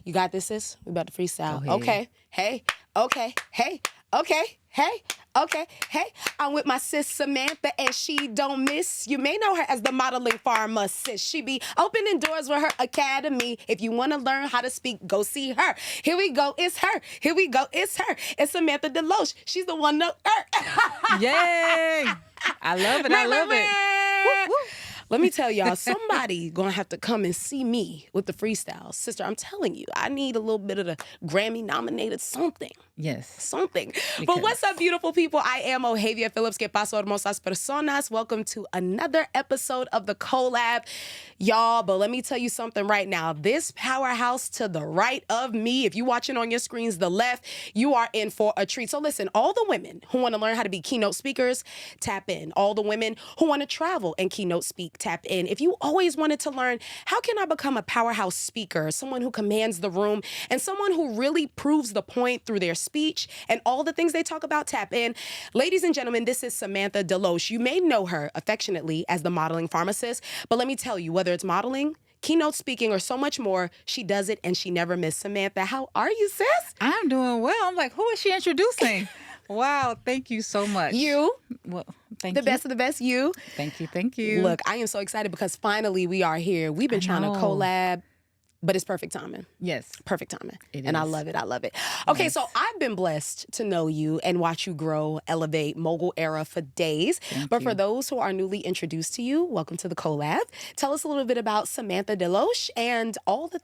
You got this, sis? We about to freestyle. Go ahead. Okay. Hey. Okay. Hey. Okay. Hey. Okay. Hey. I'm with my sis Samantha, and she don't miss. You may know her as the Modeling Pharmacist. She be opening doors with her academy. If you want to learn how to speak, go see her. Here we go. It's her. Here we go. It's her. It's Samantha DeLoache. She's the one that... Yay! I love it. I love it. Woo, woo. Let me tell y'all, somebody gonna have to come and see me with the freestyle. Sister, I'm telling you, I need a little bit of the Grammy-nominated something. Yes. Something. But what's up, beautiful people? I am Ohavia Phillips. Que paso, hermosas personas? Welcome to another episode of the cOHllab. Y'all, but let me tell you something right now. This powerhouse to the right of me, if you're watching on your screens, the left, you are in for a treat. So listen, all the women who want to learn how to be keynote speakers, tap in. All the women who want to travel and keynote speak, tap in. If you always wanted to learn, how can I become a powerhouse speaker, someone who commands the room, and someone who really proves the point through their speech and all the things they talk about, tap in. Ladies and gentlemen, this is Samantha DeLoache. You may know her affectionately as the Modeling Pharmacist, but let me tell you, whether it's modeling, keynote speaking, or so much more, she does it and she never misses. Samantha, how are you, sis? I'm doing well. I'm like, who is she introducing? Wow, thank you so much. You. Well, thank The you. best of the best, you. Thank you. Thank you. Look, I am so excited because finally we are here. We've been trying to know. collab, but it's perfect timing. Yes. Perfect timing. It and I is. love it. I love it. Okay, Yes. so I've been blessed to know you and watch you grow, elevate, mogul era for days. Thank But for you. those who are newly introduced to you, welcome to the cOHllab. Tell us a little bit about Samantha DeLoache and all the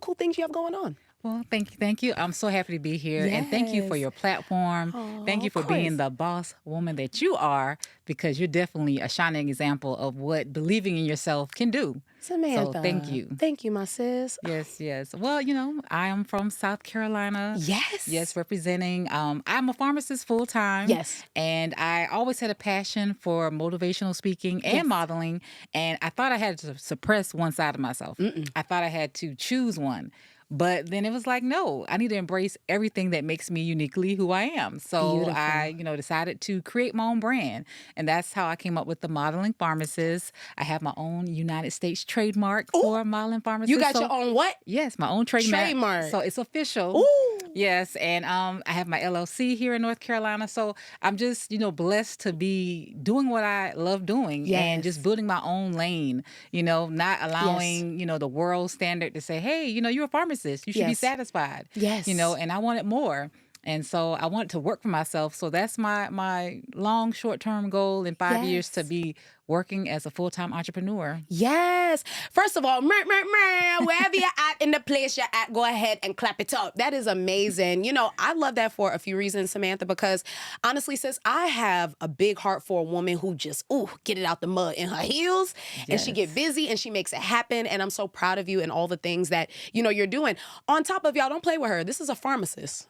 cool things you have going on. Well, thank you. Thank you. I'm so happy to be here. And thank you for Yes. your platform. Oh, Thank you of for being course. the boss woman that you are, because you're definitely a shining example of what believing in yourself can do. Samantha. So thank you. Thank you, my sis. Yes, yes. Well, I am from South Carolina. Yes. Yes, representing. I'm a pharmacist full time. Yes. And I always had a passion for motivational speaking and Yes. modeling. And I thought I had to suppress one side of myself. I thought I had to choose one. But then it was like, no, I need to embrace everything that makes me uniquely who I am. So Beautiful. I, decided to create my own brand. And that's how I came up with the Modeling Pharmacist. I have my own United States trademark for Modeling Pharmacist. You got So- your own what? Yes, my own trademark. So it's official. Ooh. Yes, and I have my LLC here in North Carolina. So I'm just, blessed to be doing what I love doing and just Yes. building my own lane, not allowing, the world standard to say, hey, you're a pharmacist. You should be Yes. satisfied. Yes. And I wanted more. And so I wanted to work for myself. So that's my long, short-term goal in 5 years to Yes. be working as a full-time entrepreneur. Yes. First of all, wherever you're at in the place you're at, go ahead and clap it up. That is amazing. I love that for a few reasons, Samantha, because honestly, sis, I have a big heart for a woman who just, get it out the mud in her heels and she get Yes. busy and she makes it happen. And I'm so proud of you and all the things that, you're doing. On top of y'all, don't play with her. This is a pharmacist.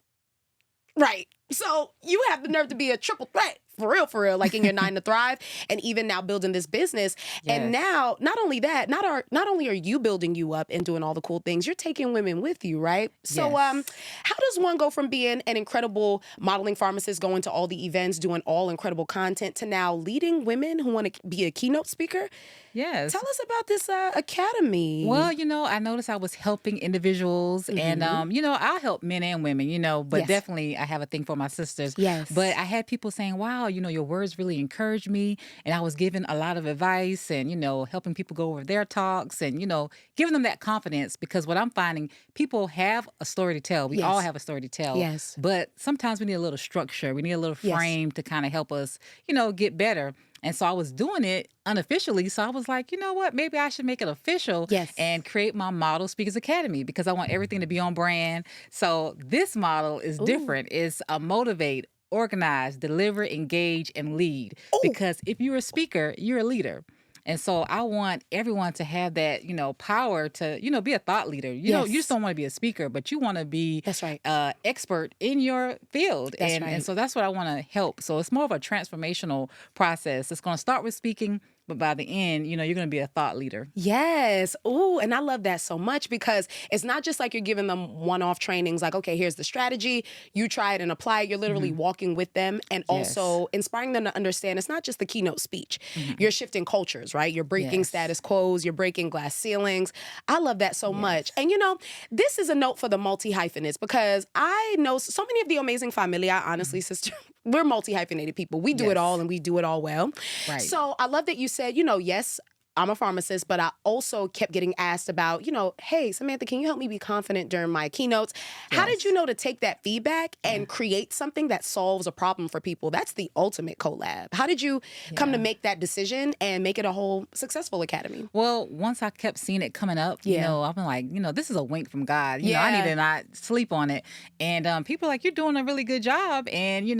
Right. So you have the nerve to be a triple threat. For real, like in your 9 to Thrive, and even now building this business. And Yes. now, not only that, not only are you building you up and doing all the cool things, you're taking women with you, right? So Yes. how does one go from being an incredible modeling pharmacist, going to all the events, doing all incredible content, to now leading women who want to be a keynote speaker? Yes. Tell us about this academy. Well, I noticed I was helping individuals and, I'll help men and women, but Yes. definitely I have a thing for my sisters. Yes. But I had people saying, wow, your words really encouraged me. And I was giving a lot of advice and, helping people go over their talks and, giving them that confidence, because what I'm finding, people have a story to tell. We all Yes. have a story to tell. Yes. But sometimes we need a little structure. We need a little Yes. frame to kind of help us, get better. And so I was doing it unofficially. So I was like, you know what? Maybe I should make it official Yes. and create my Model Speakers Academy, because I want everything to be on brand. So this model is different. It's a motivate, organize, deliver, engage, and lead. Because if you're a speaker, you're a leader. And so I want everyone to have that, power to, be a thought leader. You just don't want to be a speaker, but you want to be That's right. expert in your field. That's and right. so that's what I want to help. So it's more of a transformational process. It's going to start with speaking, but by the end, you're going to be a thought leader. Yes. Ooh, and I love that so much because it's not just like you're giving them one-off trainings like, okay, here's the strategy, you try it and apply it. You're literally walking with them and also inspiring them to understand it's not just the keynote speech. You're shifting cultures, right? You're breaking status quos, you're breaking glass ceilings. I love that so much. And this is a note for the multi-hyphenates because I know so many of the amazing familia, honestly, sister, we're multi-hyphenated people. We do it all and we do it all well. Right. So I love that you said, yes, I'm a pharmacist, but I also kept getting asked about, hey, Samantha, can you help me be confident during my keynotes? Yes. How did you know to take that feedback and create something that solves a problem for people? That's the ultimate collab. How did you come to make that decision and make it a whole successful academy? Well, once I kept seeing it coming up, I've been like, this is a wink from God. I need to not sleep on it. And people are like, you're doing a really good job. And,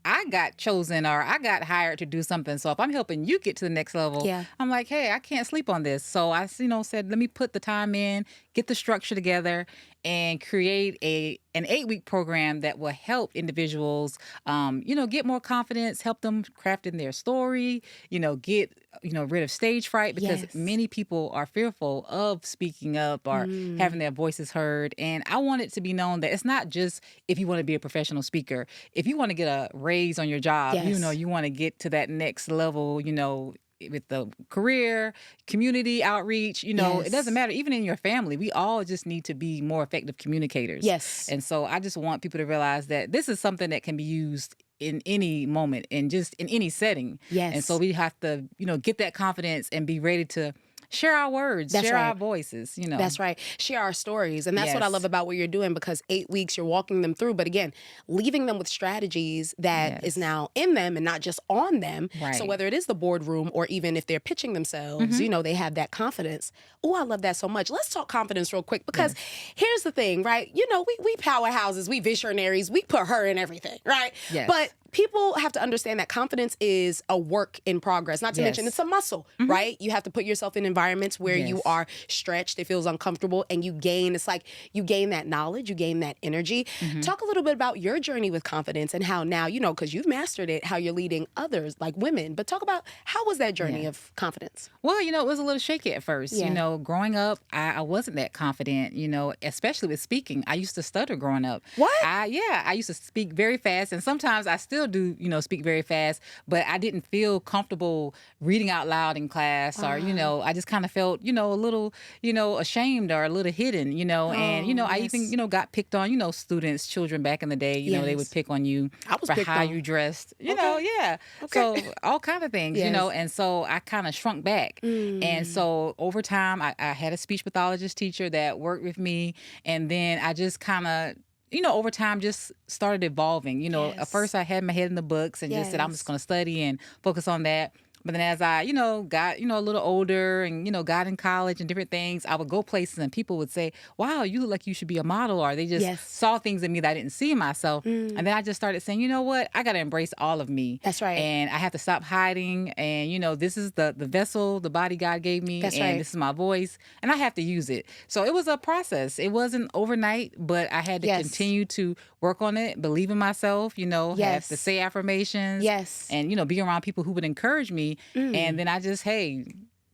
I got chosen or I got hired to do something. So if I'm helping you get to the next level, I'm like, hey, I can't sleep on this. So I, said, let me put the time in, get the structure together, and create an 8-week program that will help individuals, get more confidence, help them craft in their story, get, rid of stage fright because many people are fearful of speaking up or having their voices heard. And I want it to be known that it's not just if you want to be a professional speaker. If you want to get a raise on your job, you want to get to that next level, with the career, community outreach, it doesn't matter. Even in your family, we all just need to be more effective communicators. Yes. And so I just want people to realize that this is something that can be used in any moment and just in any setting. Yes. And so we have to, get that confidence and be ready to share our words, share our voices, That's right. Share our stories. And that's what I love about what you're doing because 8 weeks you're walking them through. But again, leaving them with strategies that is now in them and not just on them. Right. So whether it is the boardroom or even if they're pitching themselves, they have that confidence. Oh, I love that so much. Let's talk confidence real quick because here's the thing, right? We powerhouses, we visionaries, we put her in everything, right? Yes. But people have to understand that confidence is a work in progress, not to mention it's a muscle, right? You have to put yourself in environments where you are stretched, it feels uncomfortable, and you gain that knowledge, you gain that energy. Talk a little bit about your journey with confidence and how now, because you've mastered it, how you're leading others, like women. But talk about how was that journey of confidence? Well, it was a little shaky at first. Growing up, I wasn't that confident, especially with speaking. I used to stutter growing up. What? I used to speak very fast, and sometimes I still do, speak very fast, but I didn't feel comfortable reading out loud in class or, I just kind of felt, a little, ashamed or a little hidden, and, I even, got picked on, students, children back in the day, they would pick on you for how you dressed, So all kind of things, and so I kind of shrunk back. And so over time, I had a speech pathologist teacher that worked with me, and then I just kind of, over time just started evolving. At first I had my head in the books and just said, I'm just going to study and focus on that. But then as I, got, a little older and, got in college and different things, I would go places and people would say, wow, you look like you should be a model. Or they just saw things in me that I didn't see in myself. And then I just started saying, you know what? I got to embrace all of me. That's right. And I have to stop hiding. And, this is the vessel, the body God gave me. That's and right. This is my voice. And I have to use it. So it was a process. It wasn't overnight, but I had to continue to work on it, believe in myself, have to say affirmations. And, be around people who would encourage me. And then I just,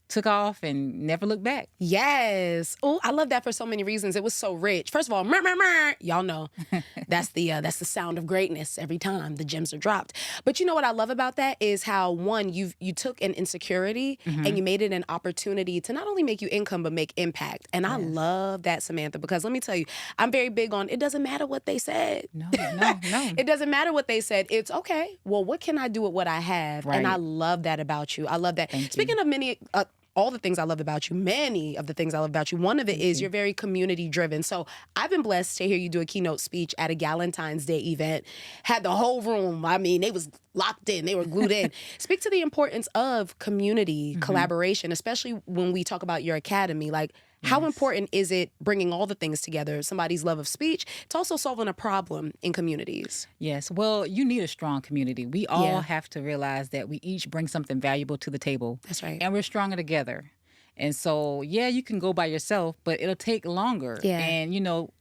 took off and never looked back. Yes. Oh, I love that for so many reasons. It was so rich. First of all, y'all know that's the sound of greatness every time the gems are dropped. But you know what I love about that is how one, you took an insecurity and you made it an opportunity to not only make you income but make impact. And I love that, Samantha, because let me tell you, I'm very big on it doesn't matter what they said. No. It doesn't matter what they said. It's okay. Well, what can I do with what I have? Right. And I love that about you. I love that. Speaking of many all the things I love about you, many of the things I love about you. One of it is you're very community driven. So I've been blessed to hear you do a keynote speech at a Galentine's Day event. Had the whole room, they was locked in, they were glued in. Speak to the importance of community collaboration, especially when we talk about your academy. Like, how important is it bringing all the things together? Somebody's love of speech. It's also solving a problem in communities. Yes. Well, you need a strong community. We all have to realize that we each bring something valuable to the table. That's right. And we're stronger together. And so, yeah, you can go by yourself, but it'll take longer. Yeah. And,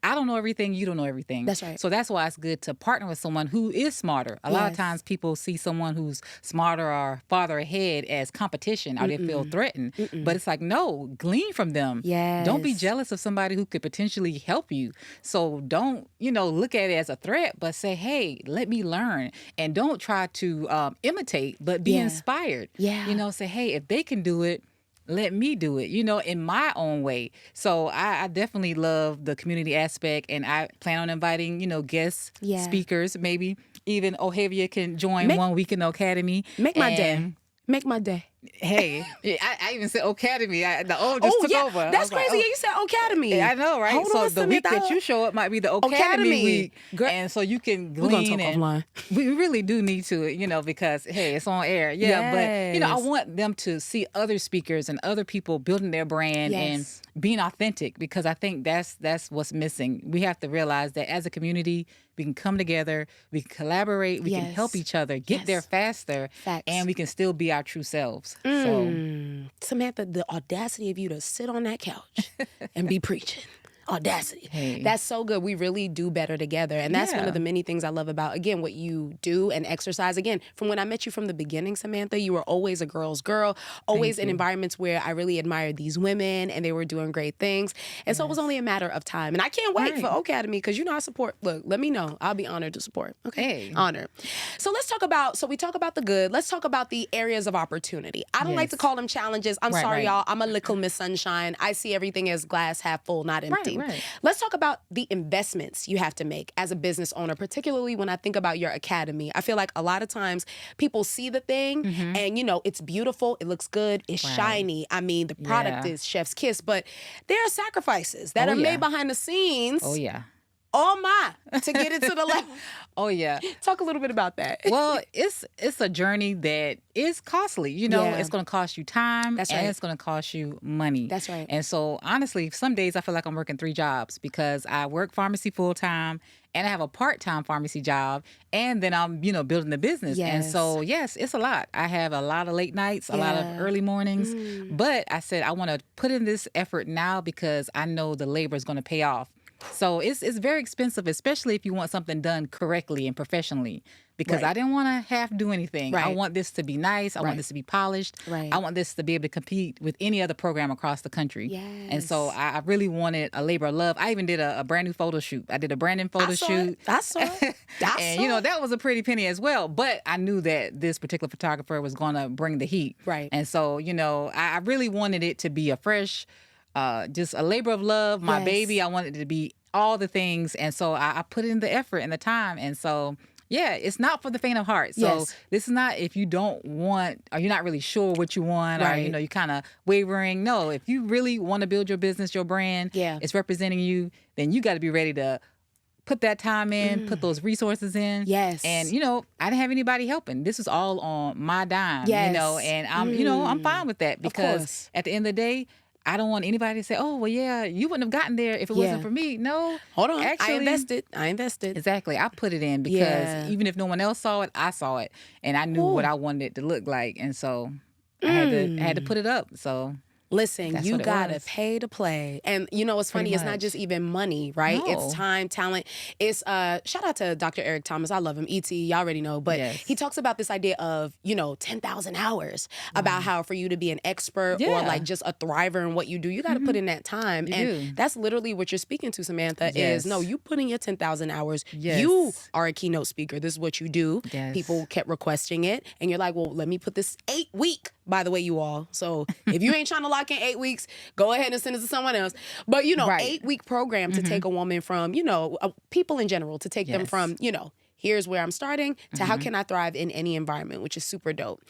I don't know everything. You don't know everything. That's right. So that's why it's good to partner with someone who is smarter. A lot of Yes. times people see someone who's smarter or farther ahead as competition or they feel threatened. But it's like, no, glean from them. Yes. Don't be jealous of somebody who could potentially help you. So don't, look at it as a threat, but say, hey, let me learn. And don't try to imitate, but be inspired. Yeah. Say, hey, if they can do it, let me do it, in my own way. So I definitely love the community aspect, and I plan on inviting, guest speakers. Maybe even Ohavia can join 1 week in the academy. Make my day. Make my day. Hey, I even said Academy. The O just took over. That's crazy. You said Academy. Yeah, I know, right? Hold so on, the week that you show up might be the Academy week. And so you can glean. We're gonna talk offline. We really do need to, because, hey, it's on air. Yeah, but, I want them to see other speakers and other people building their brand and being authentic, because I think that's what's missing. We have to realize that as a community, we can come together, we can collaborate, we can help each other get there faster, and we can still be our true selves. So, Samantha, the audacity of you to sit on that couch and be preaching. Audacity. Hey. That's so good. We really do better together. And that's one of the many things I love about, again, what you do and exercise. Again, from when I met you from the beginning, Samantha, you were always a girl's girl, always in environments where I really admired these women and they were doing great things. And so it was only a matter of time. And I can't wait for Academy, because I support. Look, let me know. I'll be honored to support. Okay. Hey. Honored. So let's talk about, we talk about the good. Let's talk about the areas of opportunity. I don't like to call them challenges. I'm sorry, y'all. I'm a little Miss Sunshine. I see everything as glass half full, not empty. Right. Let's talk about the investments you have to make as a business owner, particularly when I think about your academy. I feel like a lot of times people see the thing and, it's beautiful, it looks good, it's shiny. I mean, the product is chef's kiss, but there are sacrifices that are made behind the scenes. Oh, yeah. Oh, my, to get it to the level. Oh, yeah. Talk a little bit about that. Well, it's a journey that is costly. It's going to cost you time. That's and right. it's going to cost you money. That's right. And so, honestly, some days I feel like I'm working 3 jobs, because I work pharmacy full time and I have a part-time pharmacy job, and then I'm, building the business. And so, yes, it's a lot. I have a lot of late nights, a lot of early mornings, but I said I want to put in this effort now because I know the labor is going to pay off. So it's very expensive, especially if you want something done correctly and professionally, because I didn't want to have to do anything. I want this to be nice. I want this to be polished. I want this to be able to compete with any other program across the country. And so I really wanted a labor of love. I even did a brand new photo shoot. I did a branding photo shoot. I saw it. And, that was a pretty penny as well. But I knew that this particular photographer was going to bring the heat. And so, I really wanted it to be a fresh, just a labor of love, my baby. I wanted it to be all the things. And so I put in the effort and the time. And so, yeah, it's not for the faint of heart. So this is not if you don't want, or you're not really sure what you want, or, you're kind of wavering. No, if you really want to build your business, your brand, it's representing you, then you got to be ready to put that time in, put those resources in. And, I didn't have anybody helping. This was all on my dime, and I'm fine with that, because at the end of the day, I don't want anybody to say, oh, well, yeah, you wouldn't have gotten there if it wasn't for me. No. Hold on. Actually, I invested. Exactly. I put it in because even if no one else saw it, I saw it. And I knew what I wanted it to look like. And so I had to put it up. So Listen, you gotta pay to play. And what's funny, it's not just even money, right? No. It's time, talent. It's shout out to Dr. Eric Thomas. I love him. ET, y'all already know. But he talks about this idea of, 10,000 hours about how for you to be an expert or like just a thriver in what you do, you gotta put in that time. That's literally what you're speaking to, Samantha, is no, you put in your 10,000 hours. You are a keynote speaker. This is what you do. People kept requesting it. And you're like, well, let me put this 8-week, by the way, you all. So if you ain't trying to lock in 8 weeks, go ahead and send it to someone else. But 8-week program to take a woman from, people in general, to take them from, here's where I'm starting to how can I thrive in any environment, which is super dope.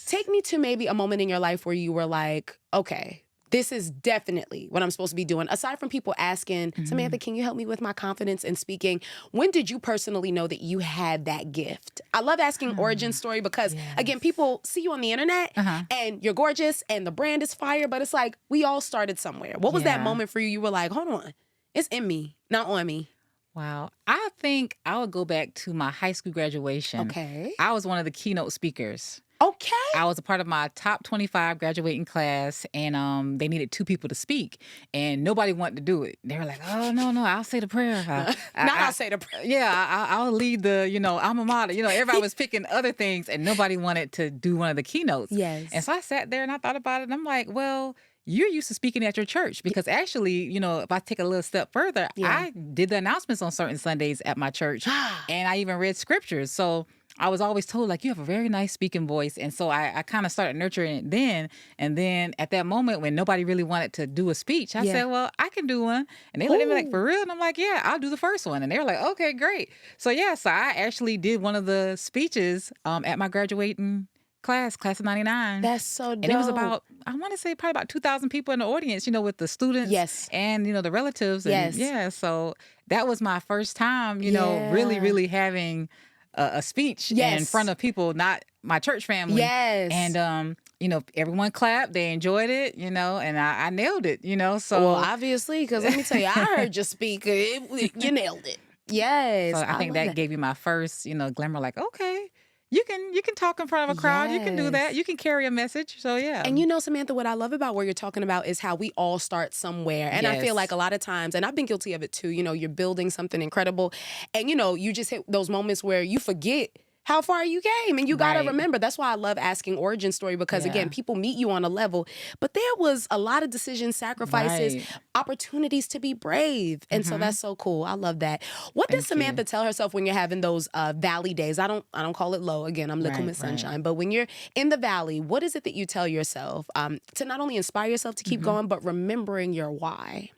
Take me to maybe a moment in your life where you were like, okay, this is definitely what I'm supposed to be doing. Aside from people asking, Samantha, can you help me with my confidence in speaking? When did you personally know that you had that gift? I love asking origin story because, again, people see you on the internet and you're gorgeous and the brand is fire, but it's like we all started somewhere. What was that moment for you? You were like, hold on, it's in me, not on me. Wow. I think I would go back to my high school graduation. Okay. I was one of the keynote speakers. Okay. I was a part of my top 25 graduating class, and they needed 2 people to speak, and nobody wanted to do it. They were like, "Oh, no, I'll say the prayer." I'll say the prayer. Yeah, I'll lead the, alma mater. Everybody was picking other things, and nobody wanted to do one of the keynotes. Yes. And so I sat there and I thought about it, and I'm like, well, you're used to speaking at your church, because actually, if I take a little step further, I did the announcements on certain Sundays at my church, and I even read scriptures. So I was always told, like, you have a very nice speaking voice. And so I kind of started nurturing it then. And then at that moment when nobody really wanted to do a speech, I said, well, I can do one. And they looked at me like, for real? And I'm like, yeah, I'll do the first one. And they were like, okay, great. So so I actually did one of the speeches at my graduating class of 99. That's so dope. And it was about, I want to say probably about 2,000 people in the audience, with the students and, the relatives. And so that was my first time, really, really having a speech in front of people, not my church family. Yes. And, everyone clapped. They enjoyed it, and I nailed it, so. Well, obviously, because let me tell you, I heard you speak. You nailed it. Yes. So I think that gave you my first, glimmer, like, okay. You can talk in front of a crowd. You can do that. You can carry a message. So, yeah. And Samantha, what I love about what you're talking about is how we all start somewhere. And I feel like a lot of times, and I've been guilty of it too, you're building something incredible. And, you just hit those moments where you forget how far you came. And you got to remember, that's why I love asking origin story, because again, people meet you on a level, but there was a lot of decisions, sacrifices, opportunities to be brave. And so that's so cool. I love that. What does Samantha tell herself when you're having those valley days? I don't call it low. Again, I'm Little Miss Sunshine. But when you're in the valley, what is it that you tell yourself to not only inspire yourself to keep going, but remembering your why?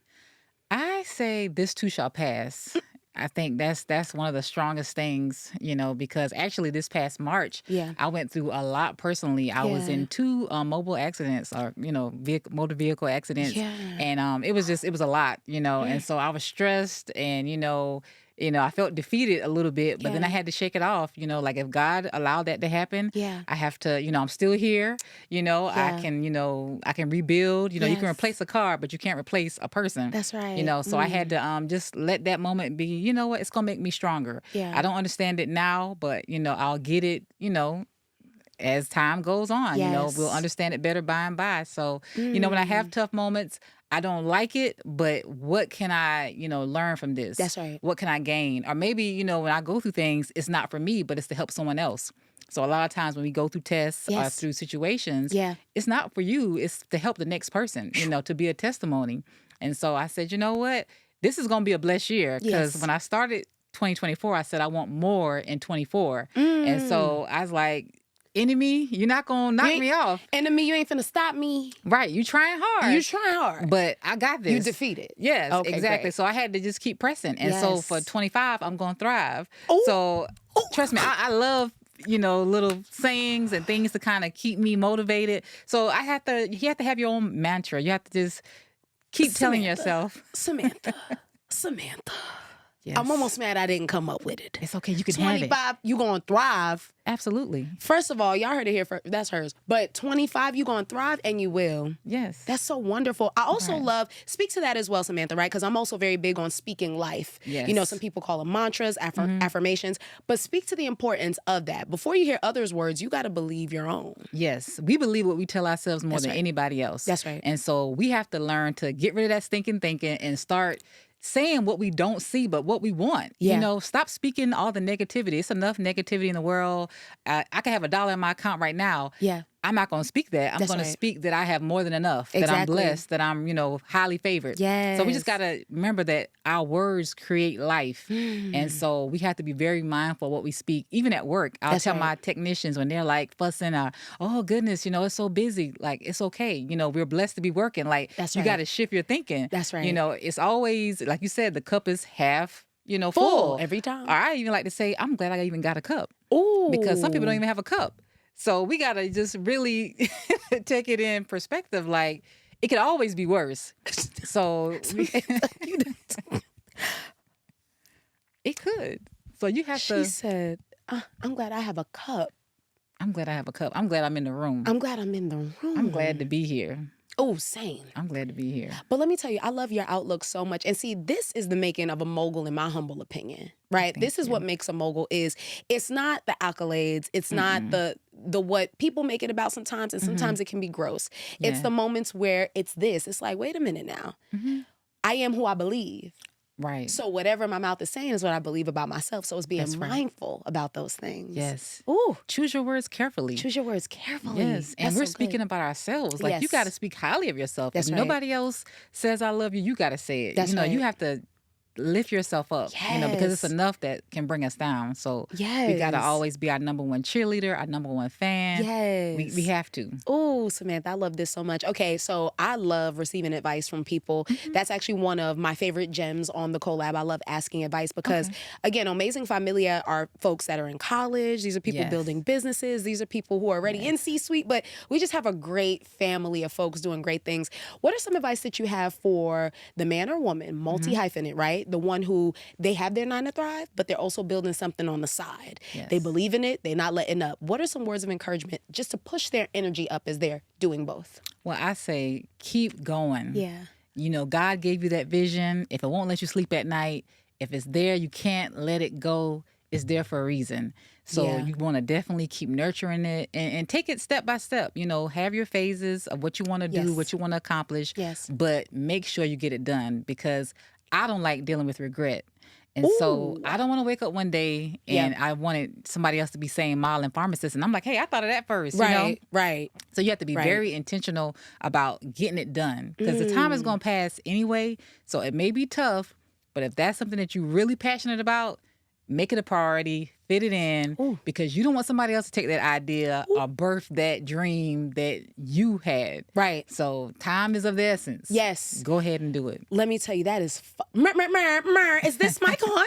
I say this too shall pass. I think that's one of the strongest things, because actually this past March, I went through a lot personally. I was in 2 mobile accidents, or motor vehicle accidents, and it was a lot, and so I was stressed, and I felt defeated a little bit, but then I had to shake it off. Like if God allowed that to happen, I have to, I'm still here. I can rebuild. You can replace a car, but you can't replace a person. That's right. So I had to just let that moment be. You know what? It's gonna make me stronger. I don't understand it now, but I'll get it. As time goes on, we'll understand it better by and by. So, when I have tough moments, I don't like it, but what can I, learn from this? That's right. What can I gain? Or maybe, when I go through things, it's not for me, but it's to help someone else. So a lot of times when we go through tests or through situations, it's not for you. It's to help the next person, to be a testimony. And so I said, you know what? This is going to be a blessed year, because when I started 2024, I said I want more in 24. And so I was like, enemy, you're not going to knock me off. Enemy, you ain't finna stop me. Right. You trying hard. You trying hard. But I got this. You defeated. Yes, okay, exactly. Great. So I had to just keep pressing. And so for 25, I'm going to thrive. Ooh. So trust me, I love, little sayings and things to kind of keep me motivated. So you have to have your own mantra. You have to just keep telling yourself. Samantha. Yes. I'm almost mad I didn't come up with it. It's okay. You can have it. 25, you going to thrive. Absolutely. First of all, y'all heard it here first. That's hers. But 25, you going to thrive, and you will. Yes. That's so wonderful. I also love, speak to that as well, Samantha, right? Because I'm also very big on speaking life. Yes. Some people call them mantras, affirmations. But speak to the importance of that. Before you hear others' words, you got to believe your own. Yes. We believe what we tell ourselves more than anybody else. That's right. And so we have to learn to get rid of that stinking thinking and start saying what we don't see, but what we want. Stop speaking all the negativity. It's enough negativity in the world. I could have $1 in my account right now. I'm not going to speak that. I'm going to speak that I have more than enough, that I'm blessed, that I'm, highly favored. So we just got to remember that our words create life. And so we have to be very mindful of what we speak. Even at work, I'll tell my technicians when they're like fussing, oh goodness, it's so busy. Like, it's okay. We're blessed to be working. Like, you got to shift your thinking. That's right. It's always, like you said, the cup is half, full every time. Or I even like to say, I'm glad I even got a cup. Ooh. Because some people don't even have a cup. So we got to just really take it in perspective. Like, it could always be worse. So it could. So you have to. She said, I'm glad I have a cup. I'm glad I have a cup. I'm glad I'm in the room. I'm glad I'm in the room. I'm glad to be here. Oh, same. I'm glad to be here. But let me tell you, I love your outlook so much. And see, this is the making of a mogul, in my humble opinion, right? This is what makes a mogul is. It's not the accolades. It's not the what people make it about sometimes, and sometimes it can be gross. It's the moments where it's this. It's like, wait a minute now. I am who I believe. Right. So whatever my mouth is saying is what I believe about myself. So it's being mindful about those things. Yes. Ooh. Choose your words carefully. Choose your words carefully. Yes. And we're speaking about ourselves. Like, you got to speak highly of yourself. That's if nobody else says I love you, you got to say it. That's you have to lift yourself up, because it's enough that can bring us down. So we got to always be our number one cheerleader, our number one fan. Yes. We have to. Oh, Samantha, I love this so much. Okay, so I love receiving advice from people. That's actually one of my favorite gems on the cOHllab. I love asking advice because, again, Amazing Familia are folks that are in college. These are people building businesses. These are people who are already in C-suite, but we just have a great family of folks doing great things. What are some advice that you have for the man or woman, multi-hyphenate, right? The one who they have their 9 to thrive, but they're also building something on the side. They believe in it. They're not letting up. What are some words of encouragement just to push their energy up as they're doing both? Well, I say keep going. Yeah. God gave you that vision. If it won't let you sleep at night, if it's there, you can't let it go. It's there for a reason. So you want to definitely keep nurturing it and take it step by step. Have your phases of what you want to do, what you want to accomplish. But make sure you get it done, because I don't like dealing with regret. And so I don't want to wake up one day and I wanted somebody else to be saying Modeling Pharmacist. And I'm like, hey, I thought of that first. Right. So you have to be very intentional about getting it done, because the time is going to pass anyway. So it may be tough, but if that's something that you're really passionate about, make it a priority, fit it in, because you don't want somebody else to take that idea or birth that dream that you had. Right. So time is of the essence. Yes. Go ahead and do it. Let me tell you, that is is this mic on?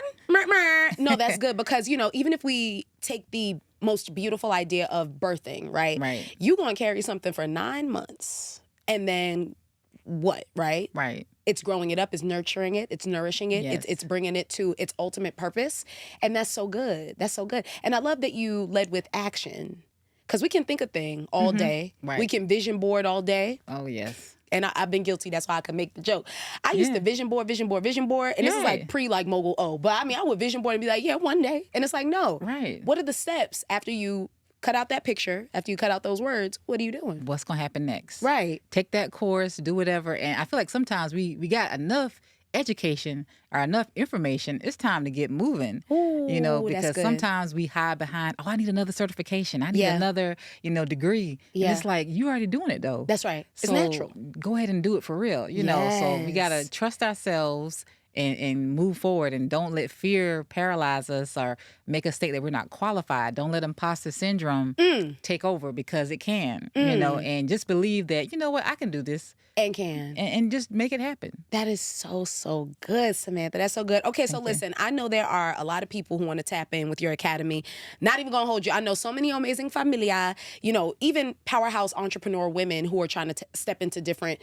No, that's good, because, even if we take the most beautiful idea of birthing, right? You going to carry something for 9 months, and then what, right? Right. It's growing it up, it's nurturing it, it's nourishing it, it's bringing it to its ultimate purpose. And that's so good. That's so good. And I love that you led with action, because we can think a thing all day. Right. We can vision board all day. Oh, yes. And I've been guilty. That's why I can make the joke. I used to vision board. And this is like mogul O. But I would vision board and be like, yeah, one day. And it's like, no. Right. What are the steps after you cut out that picture, after you cut out those words? What are you doing? What's going to happen next? Right. Take that course, do whatever. And I feel like sometimes we got enough education or enough information. It's time to get moving. Ooh, because sometimes we hide behind, I need another certification. I need another, degree. Yeah. And it's like, you already doing it though. That's right. It's so natural. Go ahead and do it for real, So we got to trust ourselves and move forward, and don't let fear paralyze us or make us think that we're not qualified. Don't let imposter syndrome take over, because it can, and just believe that, I can do this. And just make it happen. That is so, so good, Samantha. That's so good. Okay, so listen, I know there are a lot of people who want to tap in with your academy. Not even going to hold you. I know so many amazing familia, even powerhouse entrepreneur women who are trying to step into different,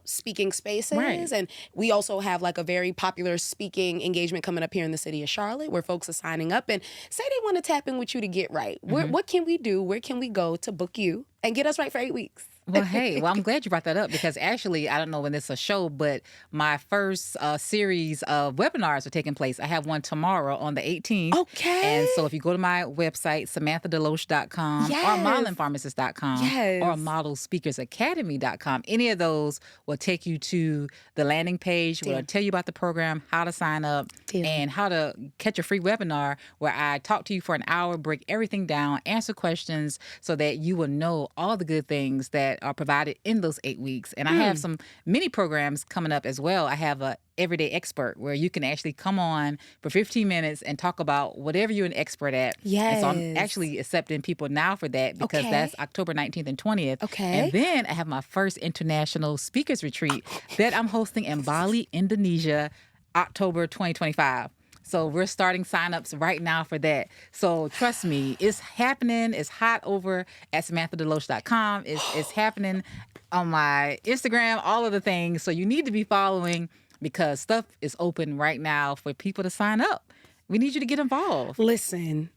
speaking spaces. Right. And we also have like a very popular speaking engagement coming up here in the city of Charlotte, where folks are signing up and say they want to tap in with you to get right. What can we do? Where can we go to book you and get us right for 8 weeks? Well, hey, I'm glad you brought that up, because actually, I don't know when this is a show, but my first series of webinars are taking place. I have one tomorrow on the 18th. Okay. And so if you go to my website, SamanthaDeLoache.com or ModelingPharmacist.com or ModelSpeakersAcademy.com, any of those will take you to the landing page where it'll tell you about the program, how to sign up, and how to catch a free webinar where I talk to you for an hour, break everything down, answer questions so that you will know all the good things that are provided in those 8 weeks. And I have some mini programs coming up as well. I have a Everyday Expert, where you can actually come on for 15 minutes and talk about whatever you're an expert at. Yes. And so I'm actually accepting people now for that, because that's October 19th and 20th. Okay. And then I have my first international speakers retreat that I'm hosting in Bali, Indonesia, October 2025. So we're starting signups right now for that. So trust me, it's happening. It's hot over at SamanthaDeLoache.com. It's happening on my Instagram, all of the things. So you need to be following, because stuff is open right now for people to sign up. We need you to get involved. Listen,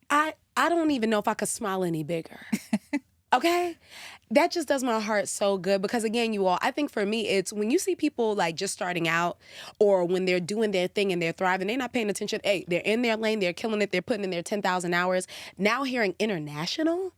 I don't even know if I could smile any bigger. Okay? That just does my heart so good because, again, you all, I think for me, it's when you see people like just starting out or when they're doing their thing and they're thriving, they're not paying attention. Hey, they're in their lane, they're killing it, they're putting in their 10,000 hours. Now hearing international,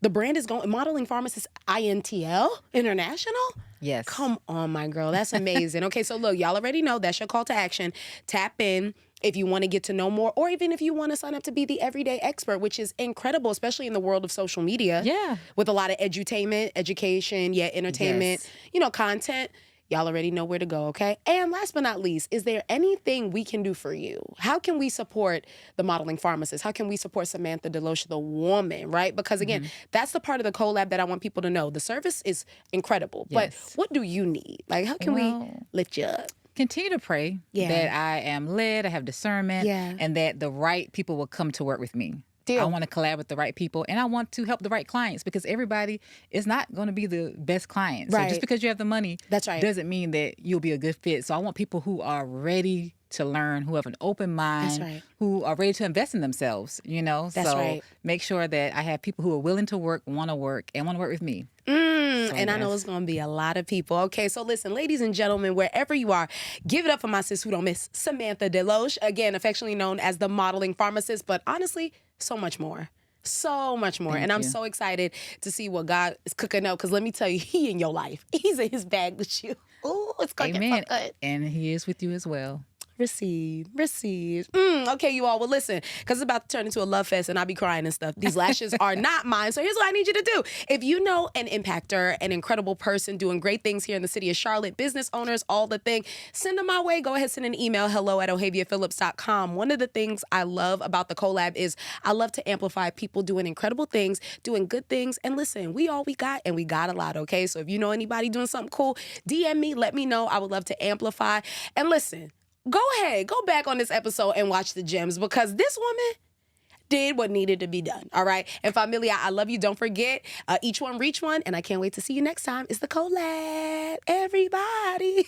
the brand is going, Modeling Pharmacist INTL, international? Yes. Come on, my girl. That's amazing. Okay, so look, y'all already know that's your call to action. Tap in if you want to get to know more, or even if you want to sign up to be the everyday expert, which is incredible, especially in the world of social media. Yeah. With a lot of edutainment, education, entertainment, content. Y'all already know where to go, okay? And last but not least, is there anything we can do for you? How can we support the Modeling Pharmacist? How can we support Samantha DeLoache, the woman, right? Because again, that's the part of the cOHllab that I want people to know. The service is incredible, but what do you need? Like, how can we lift you up? Continue to pray that I am led, I have discernment, and that the right people will come to work with me. I want to collab with the right people, and I want to help the right clients because everybody is not going to be the best client. So just because you have the money doesn't mean that you'll be a good fit. So I want people who are ready to learn, who have an open mind, who are ready to invest in themselves, so make sure that I have people who are willing to work, want to work, and want to work with me. And I know it's going to be a lot of people. Okay, so listen, ladies and gentlemen, wherever you are, give it up for my sis who don't miss, Samantha DeLoache, again, affectionately known as the Modeling Pharmacist, but honestly, so much more. So much more. And I'm so excited to see what God is cooking up, because let me tell you, he in your life. He's in his bag with you. Ooh, it's going to get so good. And he is with you as well. Receive. Okay, you all. Well, listen, because it's about to turn into a love fest and I'll be crying and stuff. These lashes are not mine. So here's what I need you to do. If you know an impactor, an incredible person doing great things here in the city of Charlotte, business owners, all the thing, send them my way. Go ahead, send an email, hello@ohaviaphillips.com. One of the things I love about the cOHllab is I love to amplify people doing incredible things, doing good things. And listen, we all we got, and we got a lot, okay? So if you know anybody doing something cool, DM me, let me know. I would love to amplify. And listen, go ahead, go back on this episode and watch the gems, because this woman did what needed to be done, all right? And familia, I love you. Don't forget, each one reach one, and I can't wait to see you next time. It's the cOHllab, everybody.